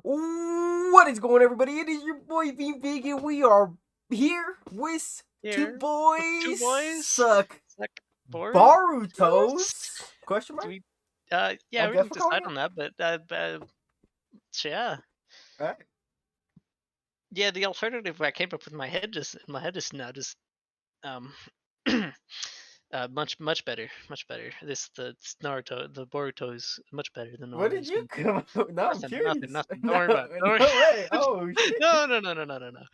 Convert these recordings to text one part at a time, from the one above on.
What is going on, everybody? It is your boy Bean Big, and we are here with two Here with two boys boys. suck Like Borutoes? Barutos? Question Do mark? we? I Yeah, we guess didn't we're calling decide it. on that, but yeah, All right. yeah. The alternative I came up with in my head just now just um much better, much better. Naruto, the Boruto is much better than What did ours. you come up? Now I'm curious. Nothing. Don't No, worry about it. Don't no way. worry. Oh shit. No.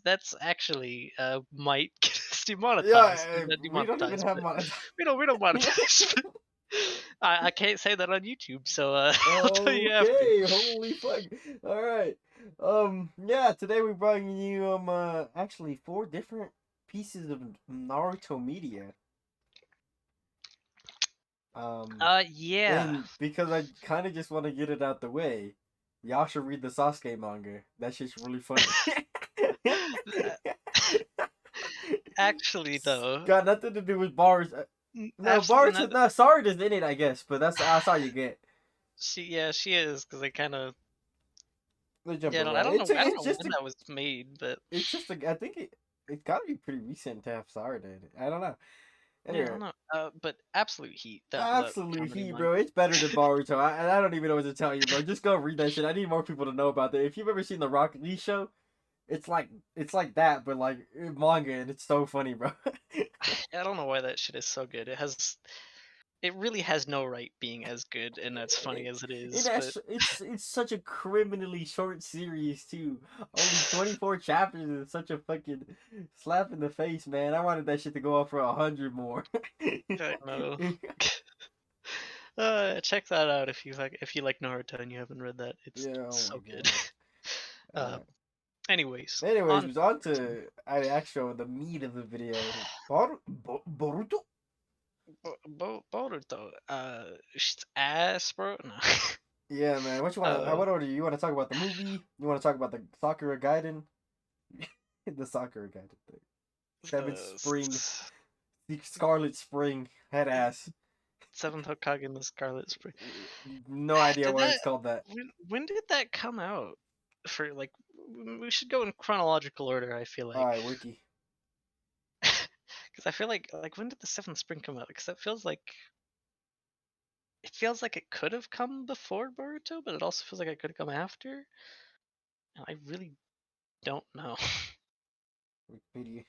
That's actually might get us demonetized. Yeah, we don't even Demonetized, have but money. we don't monetize. I can't say that on YouTube, so I'll tell you after. Okay, holy fuck. All right. Yeah, today we're bringing you actually four different pieces of Naruto media. Yeah. And because I kind of just want to get it out the way, y'all should read the Sasuke manga. That shit's really funny. Actually, though, Got nothing to do with bars. No, absolutely bars. not. No, Sarda's in it, I guess, but that's all you get. She is because they kind of. They jump Yeah, I around. don't know. I don't It's know just when a that was made, but it's just a. I think it's got to be pretty recent to have Sarda in it. I don't know. yeah, I Anyway, don't know. But absolute heat. That absolute comedy heat, manga. bro. It's better than Boruto. I don't even know what to tell you, bro. Just go read that shit. I need more people to know about that. If you've ever seen the Rocket Lee show, it's like that, but like manga, and it's so funny, bro. I don't know why that shit is so good. It really has no right being as good and as funny as it is. But It's such a criminally short series too. Only 24 chapters and such a fucking slap in the face, man. I wanted that shit to go on for 100 more. I don't know. Check that out if you like Naruto and you haven't read that. It's Yeah, oh my so good. god. uh, Uh, anyways, anyways, on it was on to actual the meat of the video. Boruto? Boruto. Ass, bro. No. Yeah, man. What you want to? uh, What order? You want to talk about the movie? You want to talk about the Sakura Gaiden? The Sakura Gaiden thing. Seventh Spring, the Scarlet Spring, head ass. Seventh Hokage in the Scarlet Spring. No idea Did why that? it's called that. When did that come out? For like, we should go in chronological order. I feel All like. right, Wiki. Because I feel like when did the Seventh Spring come out? Because that feels like it could have come before Boruto, but it also feels like it could have come after. And I really don't know. Wikipedia.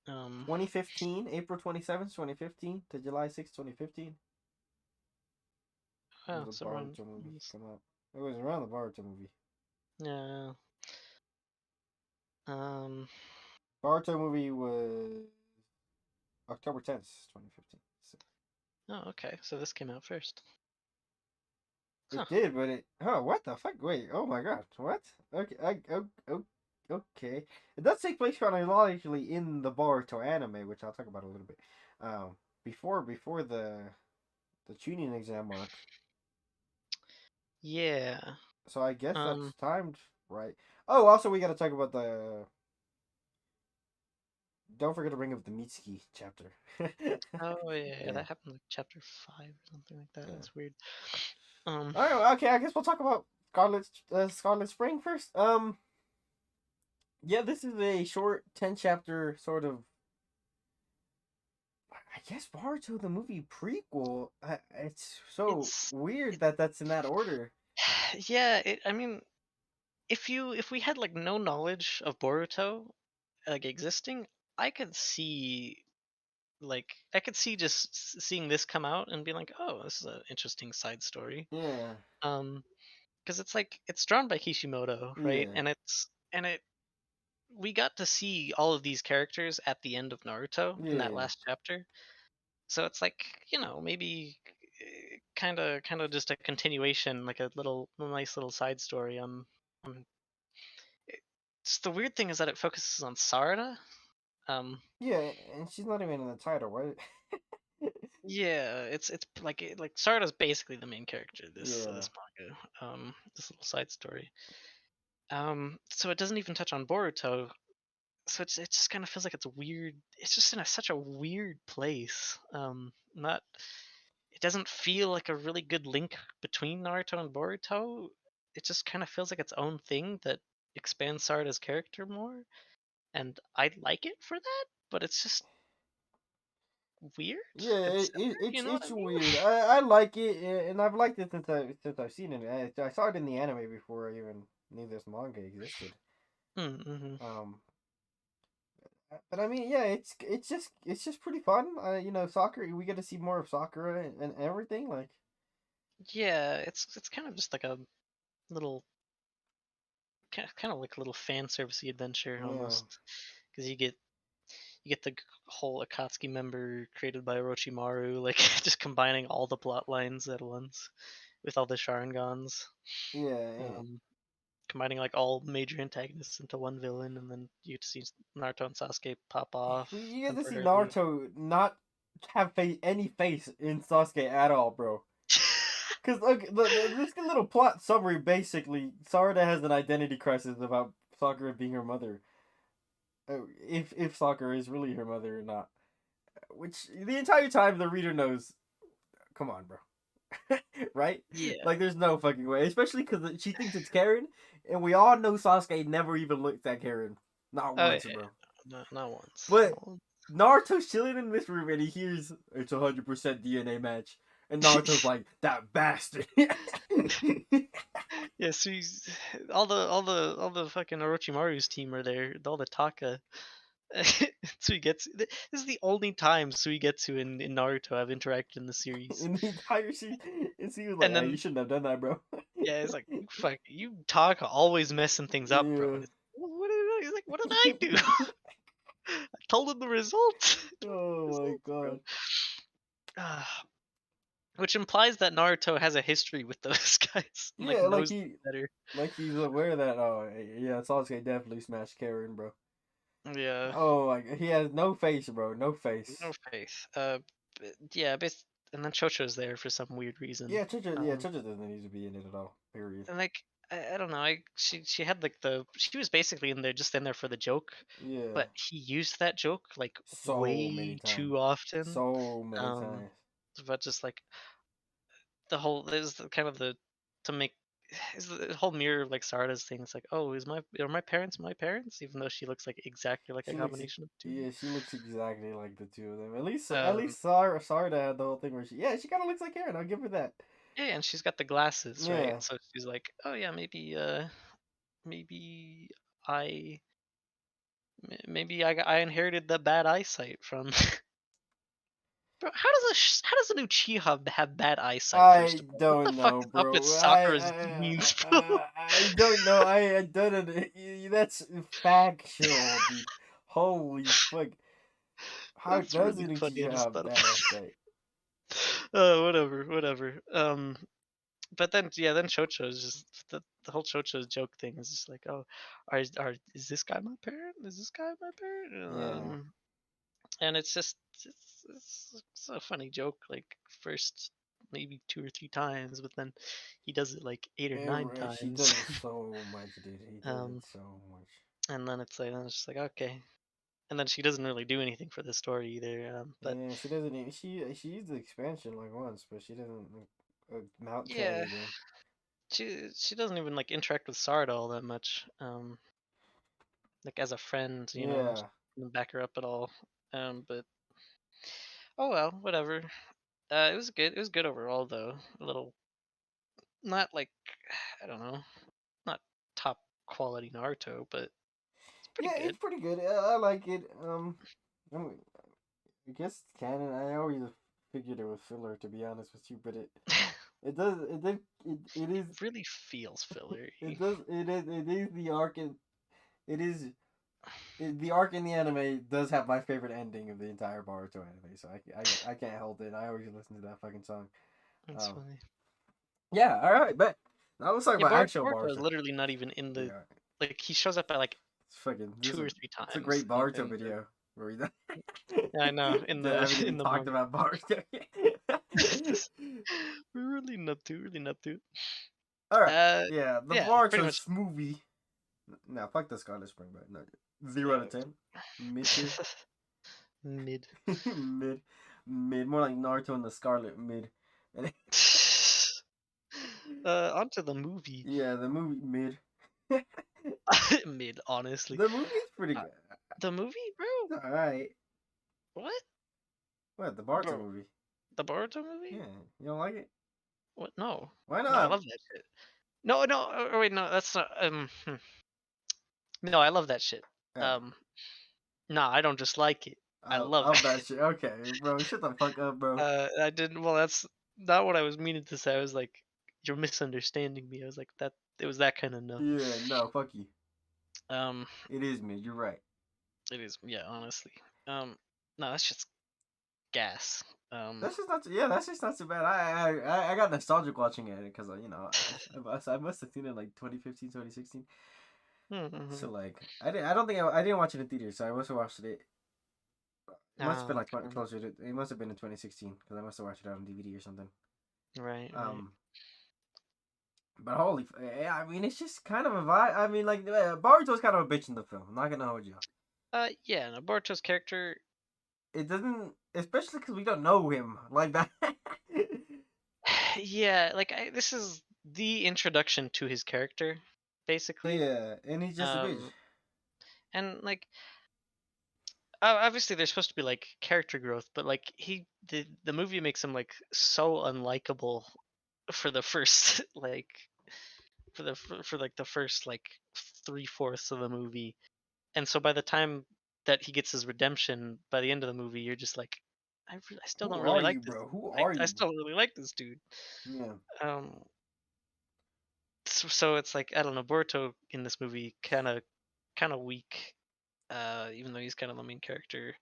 um, 2015, April 27th, 2015 to July 6th, 2015. oh, The so around, Boruto movie come out. It was around the Boruto movie. yeah. Um, Boruto movie was October 10th, 2015. So oh, okay. So this came out first. Huh. it did, but it. Oh, what the fuck? Wait. Oh my god. What? Okay. Okay. It does take place chronologically in the Boruto anime, which I'll talk about a little bit. Before the tuning exam arc. Yeah. So I guess Um. that's timed right. Oh, also we got to talk about the. Don't forget to bring up the Mitsuki chapter. Oh yeah, Yeah. that happened like chapter 5 or something like that. Yeah. That's weird. Um. All right. Okay. I guess we'll talk about Scarlet Spring first. Yeah, this is a short 10 chapter sort of. I guess Boruto the movie prequel. It's so It's weird that that's in that order. yeah. I mean, if we had like no knowledge of Boruto like existing, I could see just seeing this come out and being like, oh, this is an interesting side story. Yeah. Um, because it's like it's drawn by Kishimoto, right? Yeah. And we got to see all of these characters at the end of Naruto in that Yeah. last chapter. So it's like, maybe kind of just a continuation, like a nice little side story. Um it's the weird thing is that it focuses on Sarada. Um Yeah, and she's not even in the title, right? yeah, it's like Sarada's basically the main character of Yeah. this manga. This little side story. So it doesn't even touch on Boruto. So it just kind of feels like it's weird. It's just in such a weird place. Not it doesn't feel like a really good link between Naruto and Boruto. It just kind of feels like its own thing that expands Sarada's character more, and I like it for that. But it's just weird Yeah, and similar. You know what it's I mean? weird. I like it, and I've liked it since I've seen it. I saw it in the anime before I even knew this manga existed. Mm-hmm. Um, but I mean, yeah, it's just pretty fun. You know, Sakura. We get to see more of Sakura and everything. Like, Yeah, it's kind of just like a little kind of like a little fan servicey adventure yeah, almost, because you get the whole Akatsuki member created by Orochimaru, like just combining all the plot lines at once with all the Sharingans, yeah. um, combining like all major antagonists into one villain, and then you get to see Naruto and Sasuke pop off You get to see temporarily. Naruto not have any face in Sasuke at all, bro. Because look, this little plot summary basically, Sarada has an identity crisis about Sakura being her mother. If Sakura is really her mother or not. Which the entire time the reader knows. Come on, bro. Right? Yeah. Like there's no fucking way. Especially because she thinks it's Karen, and we all know Sasuke never even looked at Karen. Not Oh once, yeah. bro. No, not once. But Not once. Naruto's chilling in this room and he hears it's 100% DNA match, and Naruto's like that bastard. Yeah, so he's all the fucking Orochimaru's team are there. All the Taka. This is the only time Suigetsu and Naruto have interacted in the series. In the entire series, and he was like, And "Ah, you then shouldn't have done that, bro." yeah, it's like you Taka always messing things up, bro. Yeah. And it's what did he's like, what did I do? I told him the results. I told him the Oh my results, bro. god. Ah, which implies that Naruto has a history with those guys and like Yeah, knows them better. like he's aware that yeah, Sasuke definitely smashed Karen, bro. Yeah, Oh like he has no face, bro, no no face. faith. Yeah, and then Chocho's there for some weird reason. Yeah, Um, Chucha doesn't need to be in it at all. Period. and like I don't know, she had like she was basically in there just in there for the joke, Yeah, but he used that joke like so many way times, too often. so many Um, times. but just like the whole is the kind of the to make is the whole mirror of like Sarada's thing. It's like, oh, is my parents my parents? Even though she looks like exactly like a She looks, combination of two of them. yeah, she looks exactly like the two of them. At Um, least Sarda had the whole thing where she kind of looks like Karen. I'll give her that. yeah, and she's got the glasses, right? Yeah, So she's like, oh yeah, maybe I I inherited the bad eyesight from. Bro, how does an Uchiha have bad eyesight? First I of all, what the don't fuck know, is up with bro. Sakura's genes, bro? I don't know. I don't. That's factual, dude. Holy fuck! How That's does really an funny. I Uchiha just have thought bad about. eyesight? Whatever, whatever. But then yeah, then Chocho's just the whole Chocho's joke thing is just like, oh, are is this guy my parent? Is this guy my parent? Yeah, And it's just it's a funny joke like first maybe 2 or 3 times, but then he does it like 8 or 9 she times. does it so much, dude. He does it um, so much. and then it's just like okay, and then she doesn't really do anything for the story either. But Yeah, she doesn't. She used the expansion like once, but she doesn't amount to yeah, anything. she doesn't even like interact with Sarda all that much. Like as a friend, she Yeah, doesn't back her up at all. But oh well, whatever. It was good. It was good overall, though. A little, not like, I don't know, not top quality Naruto, but it's pretty yeah, good. it's pretty good. I like it. I mean, I guess it's canon. I always figured it was filler, to be honest with you, but it does it It is really feels fillery. it is the arc in it is the arc in the anime does have my favorite ending of the entire Boruto anime, so I can't help it. I always listen to that fucking song. It's Um, funny. yeah, all right, but now let's talk Yeah, about actual Boruto is Boruto. literally not even in the Yeah, like he shows up at like it's fucking two or three it's a times great Boruto in the video where we yeah, I know in I the haven't in even the talked manga. about Boruto. We're really not to, really not to. All right, Uh, yeah, the yeah, pretty Boruto much. smoothie. No, fuck the Scarlet Spring, but no, 0 out of 10, mid tier, Mid. mid, more like Naruto and the Scarlet mid. And Onto the movie. yeah, the movie mid. Mid, honestly. The movie's pretty Uh, good. the movie, bro? It's alright. What? What, the Boruto Bro, movie? the Boruto movie? Yeah, you don't like it? What? No. Why No, I not? love that shit. No, no, wait, no, that's not, no, I love that shit. Oh, Um, no, I don't just like it. I I love love that shit. Okay, bro, shut the fuck up, bro. I didn't. Well, that's not what I was meaning to say. I was like, you're misunderstanding me. I was like, that it was that kind of no. Yeah, no, fuck you. Um, It is mid. You're right. it is. Yeah, honestly. Um, no, that's just gas. Um, That's just not. Yeah, that's just not so bad. I got nostalgic watching it because I must have seen it like 2015, 2016. mm-hmm. So like I don't think I didn't watch it in theaters. So I must have watched it. It must have been Oh, like closer to. It must have been in 2016 because I must have watched it on DVD or something. right, right. Um, but yeah, I mean it's just kind of a vibe. I mean like Baruto's kind of a bitch in the film. I'm not gonna hold you. Yeah, no, Boruto's character. It doesn't, especially because we don't know him like that. Yeah, like this is the introduction to his character, basically. Yeah, and he's just a bitch. Um, and like obviously there's supposed to be like character growth, but like the movie makes him like so unlikable for the first like for like the first like 3/4 of the movie, and so by the time that he gets his redemption by the end of the movie, you're just like, I still Who don't are really you, like this. bro? Who I are I you? still don't really like this dude. Yeah. Um, so it's like I don't know, Boruto in this movie kind of weak, even though he's kind of the main character,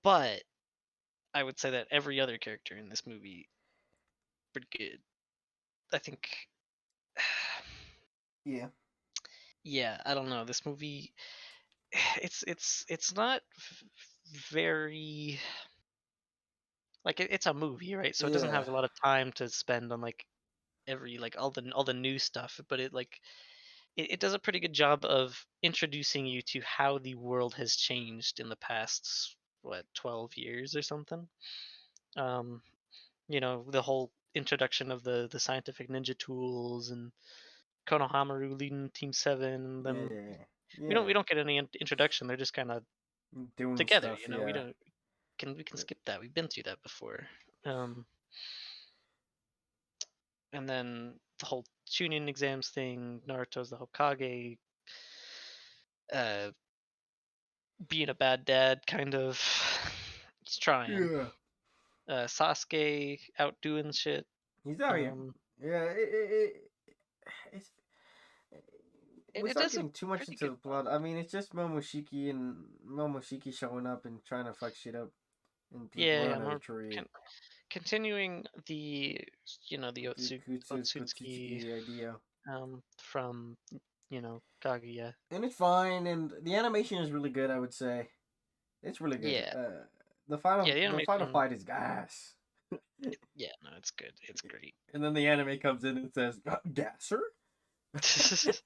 but I would say that every other character in this movie pretty good. I think Yeah. yeah, I don't know. This movie it's not very like it's a movie, right? So it doesn't Yeah. have a lot of time to spend on like every like all the new stuff, but it like it does a pretty good job of introducing you to how the world has changed in the past what 12 years or something. Um, the whole introduction of the scientific ninja tools and Konohamaru leading Team Seven. Them Yeah. we don't Yeah. we don't get any introduction. They're just kind of Doing together. stuff, We yeah. don't we can skip that. We've been through that before. Um, and then the whole tuning exams thing. Naruto's the Hokage. Uh, being a bad dad, kind of. He's trying. Yeah. Sasuke out doing shit. He's out here. Um, Yeah, it's and we it start does a getting too much pretty into good the job. plot. I mean, it's just Momoshiki showing up and trying to fuck shit up and like Yeah, run yeah, another more tree. continuing the The Otsutsuki Kutsutsuki idea. from Kaguya. And it's fine, and the animation is really good. I would say it's really good. Yeah, The yeah, final the the final animation. fight is gas, Yeah, no, it's good. It's great. and then the anime comes in and says gasser. It,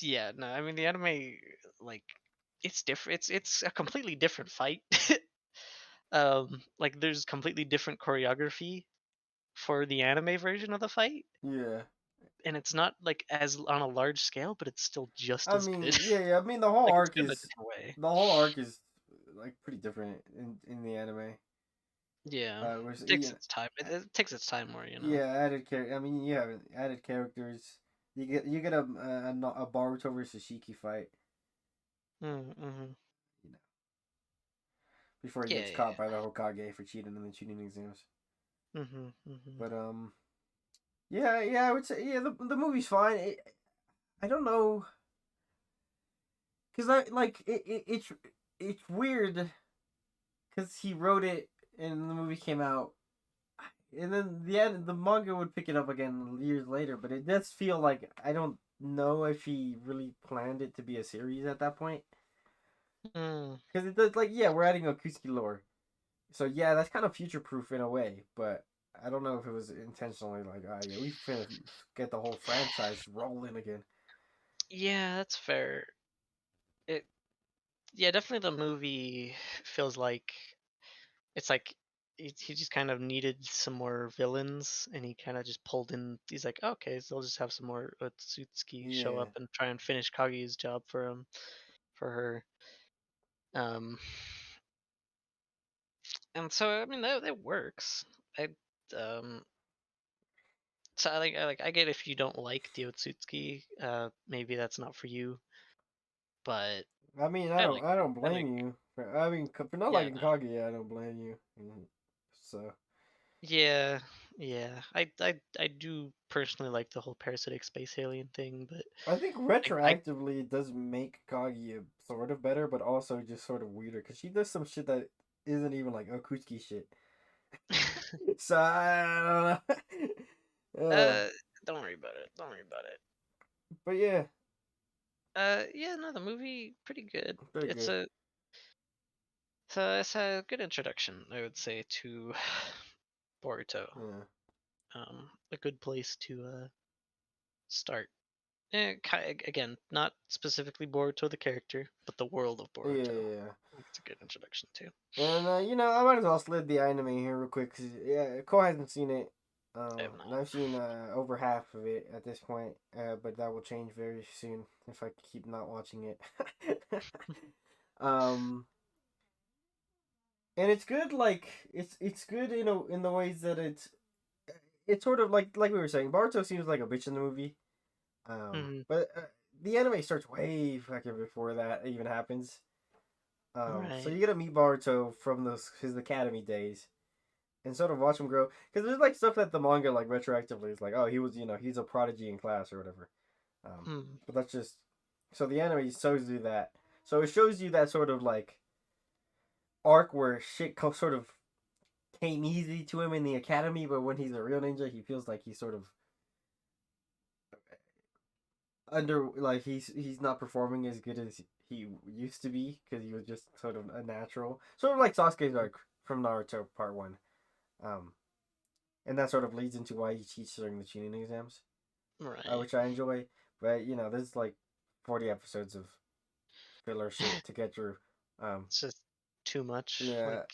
yeah, no, I mean the anime like it's different. It's a completely different fight. Like there's completely different choreography for the anime version of the fight, Yeah, and it's not like as on a large scale, but it's still just I as good. mean, yeah. I mean, the whole Like it's arc good in a is different way. like pretty different in the anime. Yeah, Whereas, it takes its time. It takes its time more. yeah, added character. I mean, you have added characters. You get a Boruto versus Shiki fight. Mm-hmm. You know, before he Yeah, gets yeah. caught by the Hokage for cheating in the cheating exams. Mm-hmm. Mm-hmm. But yeah, I would say yeah, the movie's fine. I don't know, cause I like it's weird, cause he wrote it and the movie came out, and then the manga would pick it up again years later. But it does feel like I don't know if he really planned it to be a series at that point, Mm. cause it does like yeah, we're adding Okusuki lore, so yeah, that's kind of future proof in a way, but. I don't know if it was intentionally like, ah, yeah, we finna get the whole franchise rolling again. Yeah, that's fair. It Yeah, definitely the movie feels like it's like he just kind of needed some more villains, and he kind of just pulled in. He's like, okay, so I'll just have some more Otsutsuki show Yeah. up and try and finish Kaguya's job for him, for her. Um, and so I mean that works. I so I get if you don't like the Otsutsuki, maybe that's not for you, but I mean, I like I it. don't I blame like you. I mean, for not yeah, liking no. Kaguya, I don't blame you. So Yeah, yeah. I do personally like the whole parasitic space alien thing, but I think I retroactively it does make Kaguya sort of better, but also just sort of weirder because she does some shit that isn't even like Okutsuki shit. So I don't know. uh don't worry about it. Don't worry about it. But yeah, Yeah, no, the movie pretty good. pretty It's good. a so it's a good introduction, I would say, to Boruto. Yeah, A good place to start. Again, not specifically Boruto the character, but the world of yeah, Boruto. yeah. I Yeah. think it's a good introduction too. And I might as well slid the anime here real quick because yeah, Cole hasn't seen it, I have and not. I've seen over half of it at this point. But that will change very soon if I keep not watching it. um, and it's good. Like it's good in the ways that it's sort of like we were saying. Baruto seems like a bitch in the movie. Hmm. But the anime starts way fucking before that even happens. So Right. you get to meet Baruto from his academy days and sort of watch him grow. Because there's like stuff that the manga like retroactively is like, oh, he was he's a prodigy in class or whatever. Hmm. But that's just so the anime shows you that. So it shows you that sort of like arc where shit sort of came easy to him in the academy, but when he's a real ninja, he feels like he's sort of under like he's not performing as good as he used to be because he was just sort of a natural, sort of like Sasuke's arc from Naruto Part One. Um, and that sort of leads into why he cheats during the Chunin exams, Right. which I enjoy. But there's like 40 episodes of filler shit to get through. Um, It's just too much. yeah, Like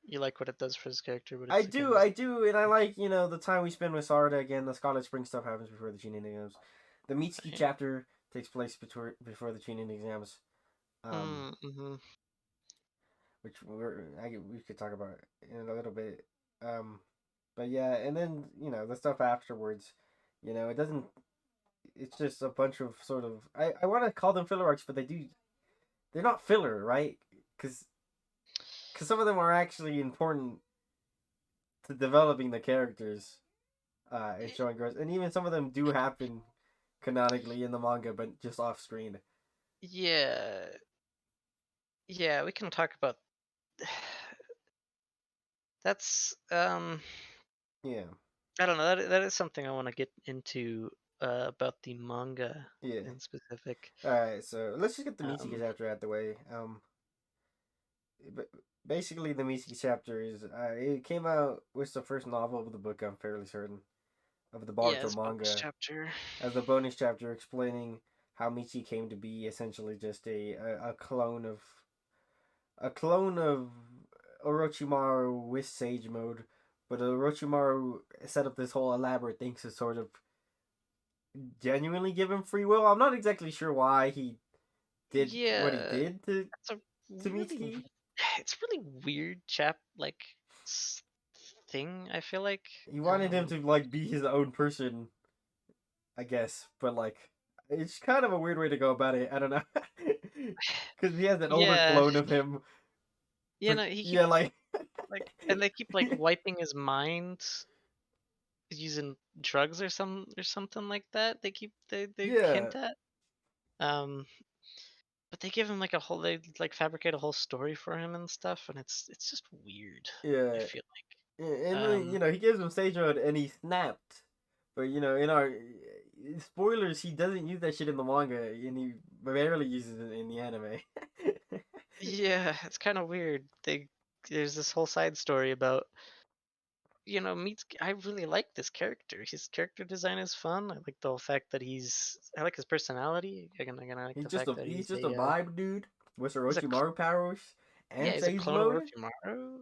you like what it does for his character, but I it's do, again I just do, and I like the time we spend with Sarada again. The Scarlet Spring stuff happens before the Chunin exams. The Mitsuki right. chapter takes place before the Chunin exams. Um, Mm-hmm. which we could talk about in a little bit. Um, but yeah, and then the stuff afterwards, it doesn't. It's just a bunch of sort of I want to call them filler arcs, but they're not filler, right? Because some of them are actually important to developing the characters and showing growth, and even some of them do happen canonically in the manga, but just off screen. Yeah. Yeah, we can talk about that's Yeah, I don't know, that is something I want to get into about the manga yeah. in specific. All right, so let's just get the Mitsuki Um chapter out the way. But basically the Mitsuki chapter is it came out with the first novel of the book. I'm fairly certain of the yeah, Boruto it's a bonus manga chapter. as the bonus chapter explaining how Michi came to be essentially just a clone of Orochimaru with Sage Mode, but Orochimaru set up this whole elaborate thing to sort of genuinely give him free will. I'm not exactly sure why he did what he Yeah, did to it's a really Mitsuki. it's really weird s- thing, I feel like. He wanted him to like be his own person, I guess, but like it's kind of a weird way to go about it. I don't know, because he has an older Yeah, clone of him. he Yeah, keeps like and they keep like wiping his mind using drugs or something like that. They yeah, hint at. Um, but they give him like they like fabricate a whole story for him and stuff, and it's just weird. I yeah. feel And like. then, he gives him stage mode and he snapped. But in our spoilers, he doesn't use that shit in the manga, and he barely uses it in the anime. Yeah, it's kind of weird. There's this whole side story about meets. I really like this character. His character design is fun. I like the whole fact that I like his personality. Again, I like he's the just fact a that he's just a vibe dude with he's Orochimaru powers yeah, and he's a Sage clone of mode. Orochimaru.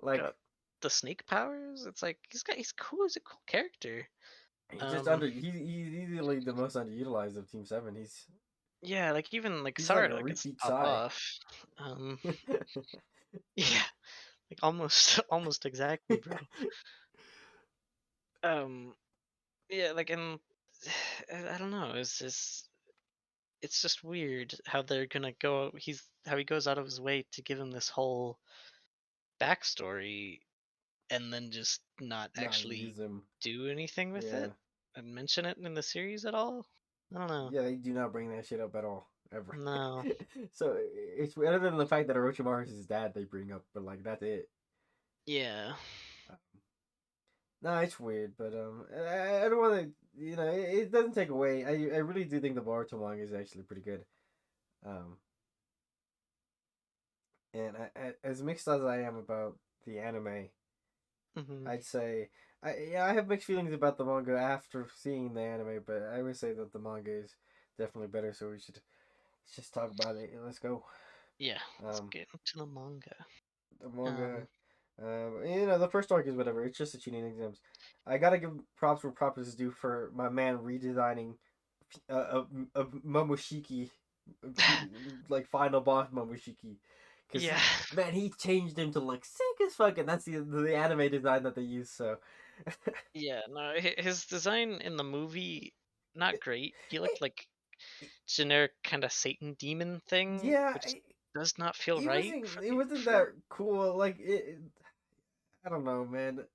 Like got the snake powers. It's like he's cool. He's a cool character. he's just Um, under. He's easily the most underutilized of Team Seven. yeah, like even like He's like a Sarda gets to repeat pop Psy. off. Um, yeah, like almost almost exactly, bro. Um, yeah, like and I don't know. It's just weird how they're gonna go. How he goes out of his way to give him this whole backstory and then just not Not actually use him. do anything with Yeah, it and mention it in the series at all. I don't know. yeah. They do not bring that shit up at all ever. No. So it's other than the fact that Orochimaru is his dad, they bring up, but like that's it. Yeah. Uh, no, it's weird, but I don't want to. It doesn't take away. I really do think the Boruto manga is actually pretty good. Um, and as mixed as I am about the anime, Hmm. I'd say I have mixed feelings about the manga after seeing the anime, but I would say that the manga is definitely better. So let's just talk about it. Let's go. Yeah. Let's Um, get into the manga. the manga, Um. the first arc is whatever. It's just a tuning exams. I gotta give props where props is due for my man redesigning a Momoshiki, like final boss Momoshiki, because Yeah. he changed him to look sick as fuck, and that's the anime design that they use. So Yeah. No, his design in the movie not great. He it, looked like generic kind of Satan demon thing, yeah, which does not feel right for it the wasn't for that cool. Like I don't know, man.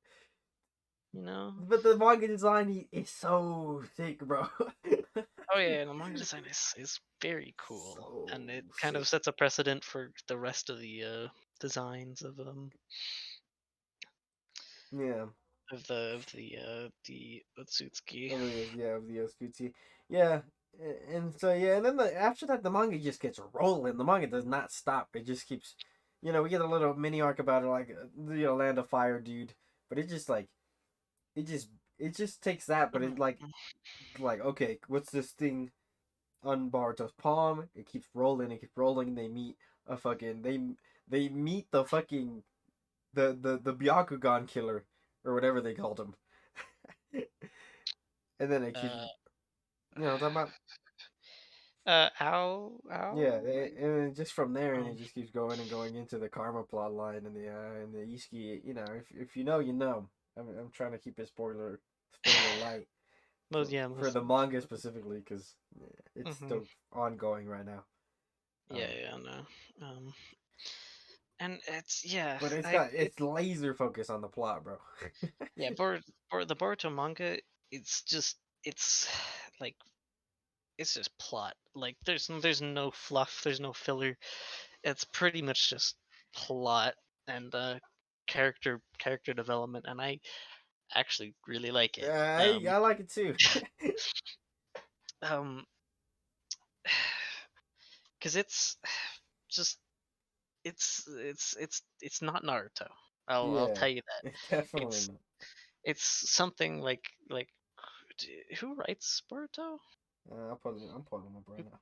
you know. But the manga design is so sick, bro. Oh yeah, and the manga design is very cool, So and it kind of sick. sets a precedent for the rest of the designs Yeah. of the Otsutsuki. Of the of the Oscuti. Yeah. And so yeah, and then after that the manga just gets rolling. The manga does not stop. It just keeps we get a little mini arc about it like Land of Fire dude, but it just like it just it just takes that, but it Mhm. like okay, what's this thing on Baruto's palm? It keeps rolling, it keeps rolling. They meet a fucking they meet the fucking the Byakugan killer or whatever they called him. And then it keeps Uh, what I'm talking about. Yeah, right? and then just from there, and Um, it just keeps going and going into the karma plot line and the Ishiki. If you know, you know. I'm trying to keep it spoiler light yeah, for most the of it. manga specifically because it's Hmm. still ongoing right now. Yeah, Um, yeah, no. And it's yeah, but I it it's laser focus on the plot, bro. yeah, the Boruto manga. It's just it's like it's just plot. Like there's no fluff, there's no filler. It's pretty much just plot and character development, and I actually really like it. I like it too. Um, because it's just it's not Naruto. I'll Yeah, tell you that. definitely It's not. it's something like who writes Boruto? I'm pulling them up right now.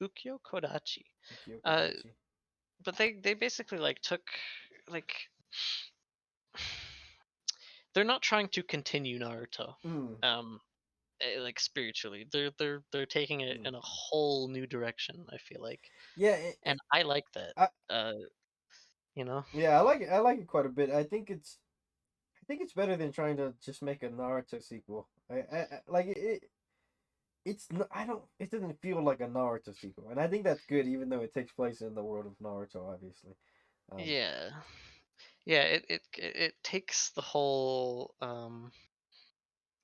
Ukyo Kodachi. Kyoko Uh, Dachi. but they basically like took like they're not trying to continue Naruto. Mm, Um, like spiritually, they're taking it mm. in a whole new direction. I feel like, Yeah, and I like that. I, Uh, you know. yeah, I like it. I like it quite a bit. I think it's better than trying to just make a Naruto sequel. Like it's I don't it doesn't feel like a Naruto sequel, and I think that's good, even though it takes place in the world of Naruto, obviously. Um, Yeah, yeah. It takes the whole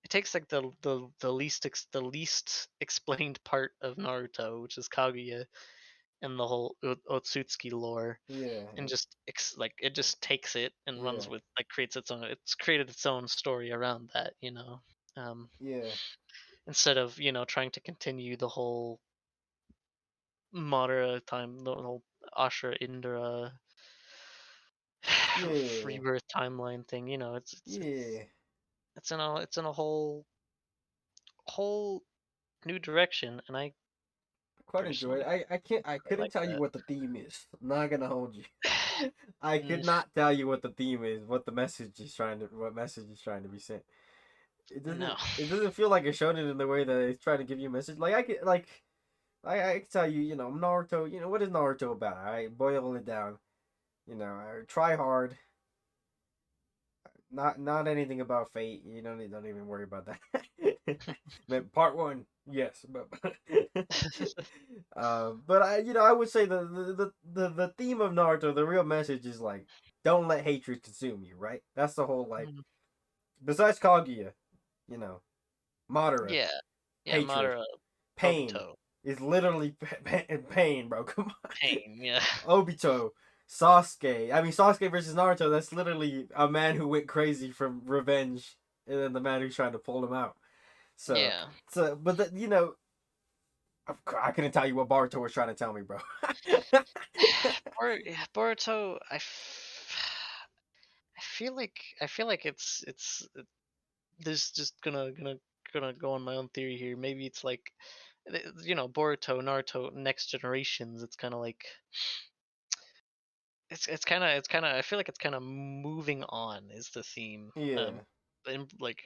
it takes like the least explained part of Naruto, which is Kaguya and the whole Otsutsuki lore, yeah, and just like it just takes it and runs yeah, with like creates its own. It's created its own story around that, um, yeah, instead of trying to continue the whole Madara time, the whole Ashura Indra yeah, rebirth timeline thing. yeah. It's in a whole new direction, and I Quite enjoyed personally it. I quite couldn't like tell you that. what the theme is. I'm not gonna hold you. I Mm, could not tell you what the theme is, what message is trying to be sent. no. It doesn't feel like a shonen in the way that it's trying to give you a message. Like I can tell you, Naruto. What is Naruto about? I boil it down. Try hard. Not anything about fate. You don't even worry about that. Part one, yes, but but I would say the theme of Naruto, the real message is like, don't let hatred consume you. Right? That's the whole like. Mm, Besides Kaguya, you know, Madara, yeah. Yeah, hatred, Madara, pain Obito, is literally pain, bro. Come pain, yeah. on, Obito. Sasuke. I mean, Sasuke versus Naruto. That's literally a man who went crazy from revenge, and then the man who's trying to pull him out. So, Yeah. but I couldn't tell you what Boruto was trying to tell me, bro. Yeah, Boruto, I feel like it's this just gonna go on my own theory here. Maybe it's like Boruto, Naruto, next generations. It's kind of like it's kind of I feel like it's kind of moving on is the theme. Yeah. And like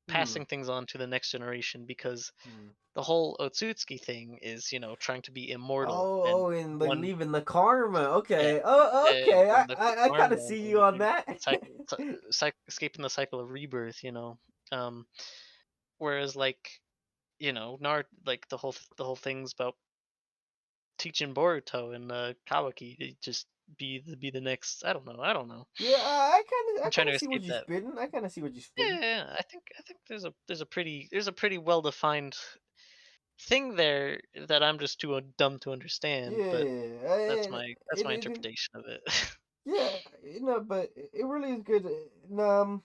Hmm. passing things on to the next generation because Hmm. the whole Otsutsuki thing is trying to be immortal and And like one leaving the karma. yeah Okay. Oh, and, okay. and the I kind karma of and see you the, on the that. escaping the cycle of rebirth. Um, Whereas like the whole thing's about teaching Boruto and Kawaki to just be the next. I don't know. Yeah, I I'm trying kind to of see what escape you that. spitting. I kind of see what you Yeah, spitting. yeah, yeah. I think there's a pretty well defined thing there that I'm just too dumb to understand. But Yeah, that's and my interpretation of it. yeah, but it really is good. And,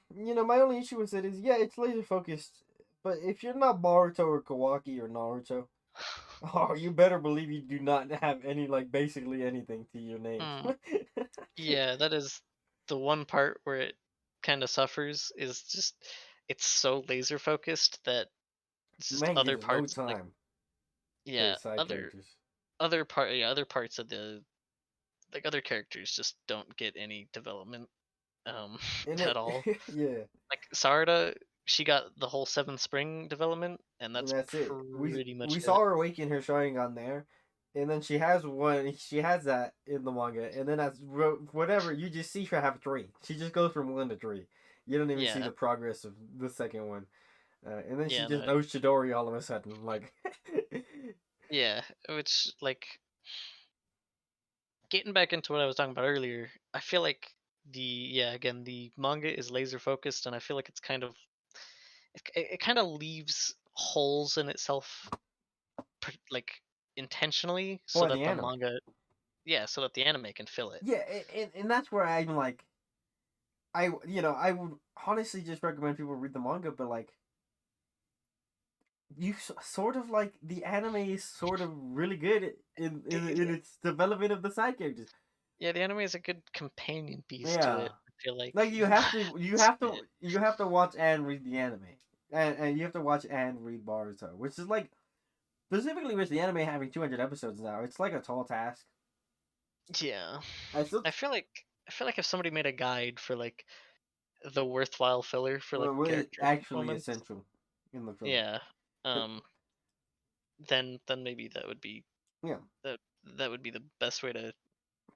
my only issue with it is, yeah, it's laser focused. But if you're not Boruto or Kawaki or Naruto, oh, you better believe you do not have any, like, basically anything to your name. Hmm. Yeah, that is the one part where it kind of suffers. Is just it's so laser focused that it's just Man other gives no parts like time to yeah his side other characters. other parts of the like other characters just don't get any development um And at all. yeah, Like Sarada, she got the whole Seventh Spring development, and and that's that's it. pretty We much saw it. her awaken her Sharingan there, and then she has that in the manga, and then whatever you just see her have three. She just goes from one to three. You don't even see Yeah, the progress of the second one, and then she yeah, just no, knows Chidori all of a sudden. Like, yeah. Which like getting back into what I was talking about earlier, I feel like the manga is laser focused, and I feel like it's kind of it kind of leaves holes in itself, like intentionally, so for that the the anime. manga, yeah, so that the anime can fill it. Yeah, and that's where I'm like, I would honestly just recommend people read the manga, but like sort of like the anime is sort of really good in It- its development of the side characters. yeah, the anime is a good companion piece to Yeah, it. I feel like like that's it. you have to watch and read the anime, and you have to watch and read Boruto, which is like specifically with the anime having 200 episodes now, it's like a tall task. Yeah. I still I feel like if somebody made a guide for like the worthwhile filler for like really character actually moments, essential in the filler. yeah, um, then maybe Yeah, that would be the best way to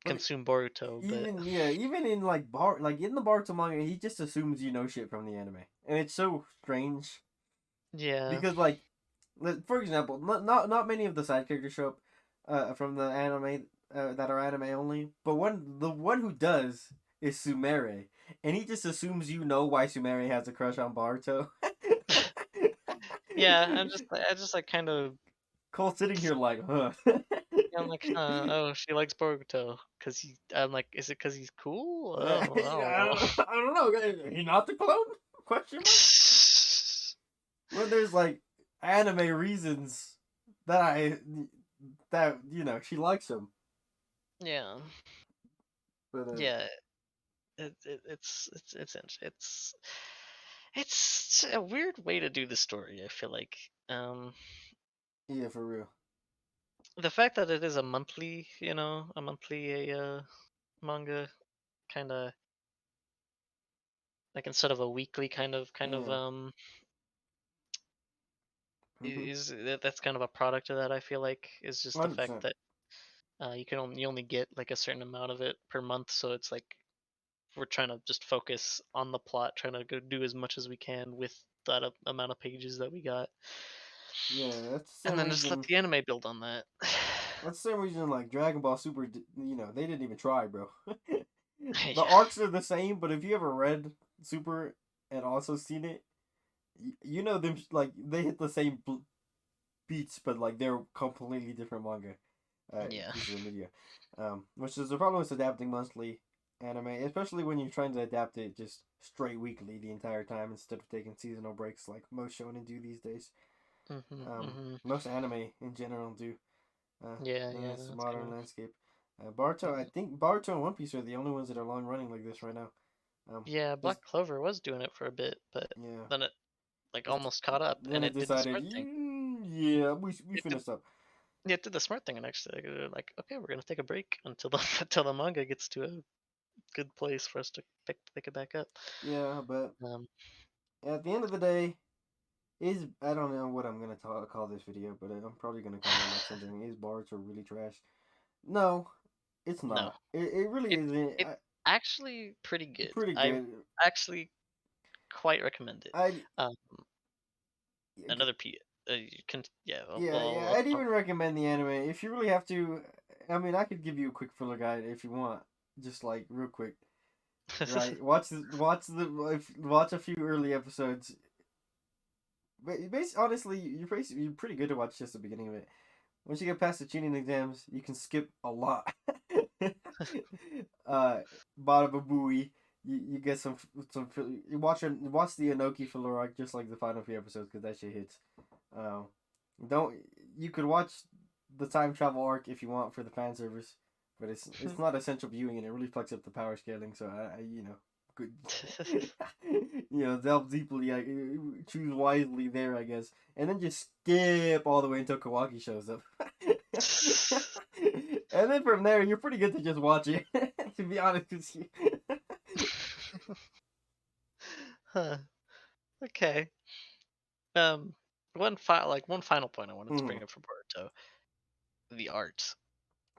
but consume Boruto. But even in like in the Boruto manga, he just assumes you know shit from the anime, and it's so strange yeah, because like for example, not many of the side characters show up from the anime that are anime only, but the one who does is Sumere, and he just assumes you know why Sumere has a crush on Baruto. yeah, I just like kind of Cole sitting here like, huh? I'm like, huh, oh, she likes Boruto because I'm like, is it because he's cool? I don't know. Is he not the clone? Question mark. When there's like anime reasons that she likes him, Yeah, but yeah. It's it's a weird way to do the story. I feel like yeah, for real. the fact that it is a monthly manga. kind of like instead of a weekly kind of Yeah. Mhm. is that's kind of a product of that. I feel like is just the fact 100%. that you only get like a certain amount of it per month, so it's like we're trying to just focus on the plot, trying to go do as much as we can with that amount of pages that we got, Yeah, that's the and same then just let reason. the anime build on that. That's the same reason like Dragon Ball Super. They didn't even try, bro. The Yeah, arcs are the same, but if you ever read Super and also seen it, you know them like they hit the same beats, but like they're completely different manga yeah. pieces of media. Which is the problem with adapting monthly anime, especially when you're trying to adapt it just straight weekly the entire time instead of taking seasonal breaks like most shonen do these days. Mhm, mhm. Most anime in general do Yeah, in yeah. this That's kind modern of landscape. Boruto, I think Boruto and One Piece are the only ones that are long running like this right now. Um, yeah. this Black Clover was doing it for a bit, but yeah, then it like It's almost caught up, then and it it did the decided, smart thing. Yeah, we It did finished up. Yeah, it did the smart thing and actually they're like, okay, we're gonna take a break until the until the manga gets to a good place for us to pick it back up. Yeah, but Um, at the end of the day, is I don't know what I'm gonna call this video, but I'm probably gonna call it like something. Is Boruto really trash? No, it's no, not. It really it's isn't. it's actually pretty good. Pretty I good. actually quite recommend it. I Um, another P. You can yeah. yeah, I'd even recommend the anime if you really have to. I mean, I could give you a quick filler guide if you want, just like real quick. Right, watch a few early episodes. But basically, honestly, you're pretty good to watch just the beginning of it. Once you get past the tuning exams, you can skip a lot. uh, Bada Booey, you get you watch the Inoki filler arc just like the final few episodes because that shit hits. Um, don't you could watch the time travel arc if you want for the fan service, but it's not essential viewing and it really fucks up the power scaling. So I good, delve deeply. I choose wisely there, I guess, and then just skip all the way until Kawaki shows up. And then from there, you're pretty good to just watch it. To be honest with you. Huh. Okay. One final point I wanted to Mhm. bring up for Boruto, the art.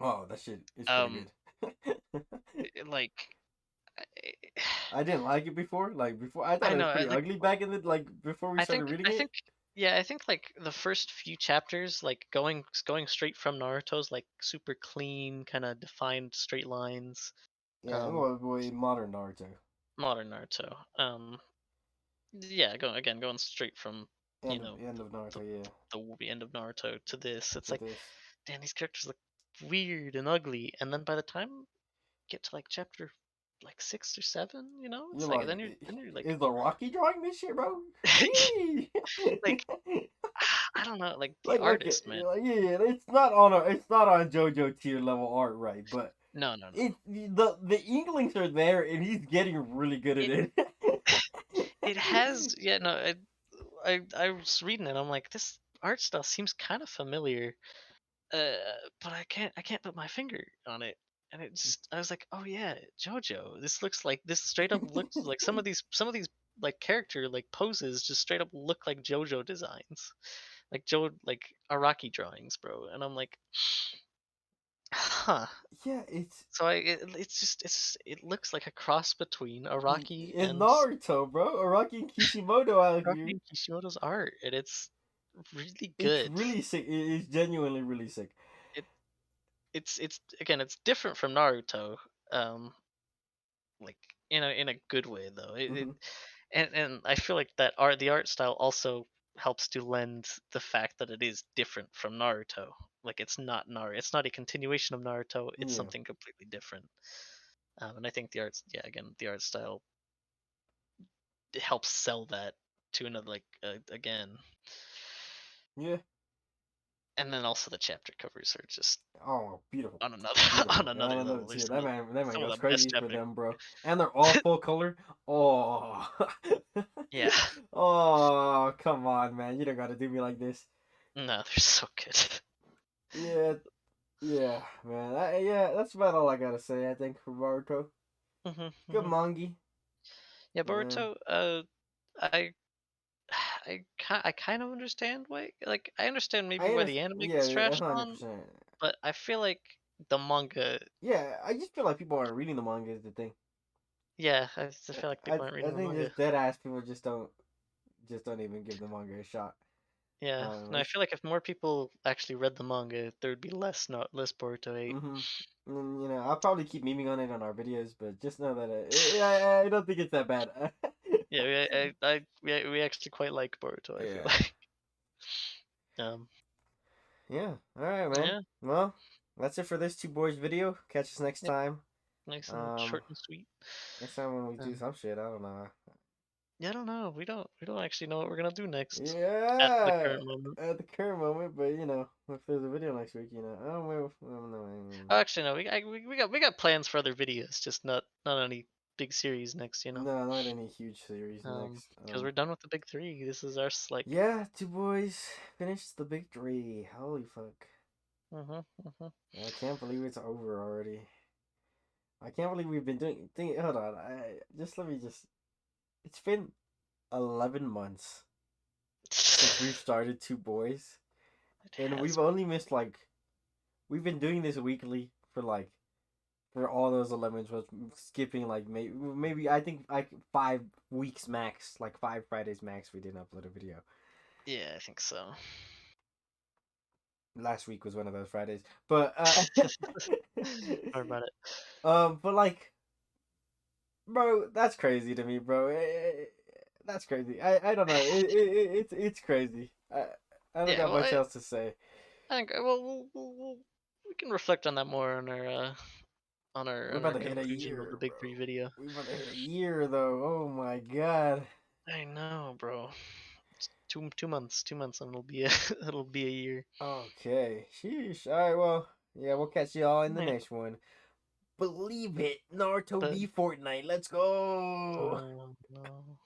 Oh, that shit is pretty Um, good. like I didn't like it before. Like before, I thought I it was know, pretty ugly back in the like before we started reading I it. think, yeah, I think like the first few chapters, like going straight from Naruto's like super clean, kind of defined straight lines. Yeah, Um, well, boy, modern Naruto, Modern Naruto. Yeah, going straight from you know end of the Naruto. Yeah, the end of Naruto to this. It's to like, this, damn, these characters look weird and ugly, and then by the time you get to like chapter like 6 or 7, you're it's like like, then you're like is the Rocky drawing this shit, bro? Gee. like I don't know, like the Like okay, artist, man. like, yeah, it's not on JoJo tier level art, right? But No, no, no. the inklings are there, and he's getting really good at It it. it has, yeah, no. I was reading it. I'm like, this art style seems kind of familiar, uh, but I can't put my finger on it. And it just I was like, oh yeah, JoJo. This straight up looks like some of these like character like poses just straight up look like JoJo designs, like Araki drawings, bro. And I'm like, huh. Yeah, it's So it looks like a cross between Araki in and Naruto, bro. Araki and Kishimoto out Araki here. and Kishimoto's art, and it's really It's good. really sick. It is genuinely really sick. It it's again, it's different from Naruto, um, like in a good way though. Hmm. And I feel like the art style also helps to lend the fact that it is different from Naruto. Like it's not a continuation of Naruto. It's Yeah, something completely different. And I think the arts, yeah, again, the art style helps sell that to another again. yeah. And then also the chapter covers are just Oh, beautiful, on another on beautiful. another I know level. too. There's That man some of goes the best crazy for chapter. them, bro. And they're all full color. Oh, Yeah. oh, come on, man. You don't gotta do me like this. No, they're so good. Yeah, yeah, man. Yeah, that's about all I gotta say. I think for Boruto. Mhm, Good mhm. mangi. Yeah, Yeah. Boruto. I I kind of understand why. Like, I understand maybe I why understand. the anime Yeah, gets a trashed hundred on, percent. but I feel like the manga. Yeah, I just feel like people aren't reading the manga is the thing. Yeah, I just feel like people aren't I reading the think manga. just dead ass people just don't even give the manga a shot. Yeah, no, I It's feel like if more people actually read the manga, there would be less not less Boruto hate. mm-hmm. And, I'll probably keep memeing on it on our videos, but just know that I don't think it's that bad. Yeah, we actually quite like Boruto. I feel Yeah. like. Um, Yeah. All right, man. yeah, Well, that's it for this two boys video. Catch us next yep, time. nice and Um, short and sweet. next time when we do Um, some shit, I don't know. yeah, I don't know. We don't actually know what we're gonna do next at the Yeah, current moment. at the current moment, but if there's a video next week, I don't know. Oh, actually, no. We got plans for other videos, just not any big series next. No, not any huge series next. Because we're done with the big three. This is our like. Yeah, two boys finished the big three. Holy fuck! Mhm, mhm. I can't believe it's over already. I can't believe we've been doing. Hold on, just let me just. It's been 11 months since we've started two boys, It and we've has. only missed like we've been doing this weekly for all those 11 was skipping like maybe I think like 5 weeks max, like 5 Fridays max. We didn't upload a video. Yeah, I think so. Last week was one of those Fridays, but Sorry about it. but like, bro, that's crazy to me, bro. That's crazy. I don't know. It's crazy. I don't Yeah, got well, much else to say. I think well, we can reflect on that more We're on about our to hit a conclusion of the year, big bro. three video. We're about to hit a year though. Oh my god. I know, bro. It's 2 months, 2 months, and it'll be a it'll be a year. Okay. Sheesh. All right. Well, yeah. We'll catch y'all in the Yeah, next one. Believe it, Naruto but v Fortnite. Let's go. oh no.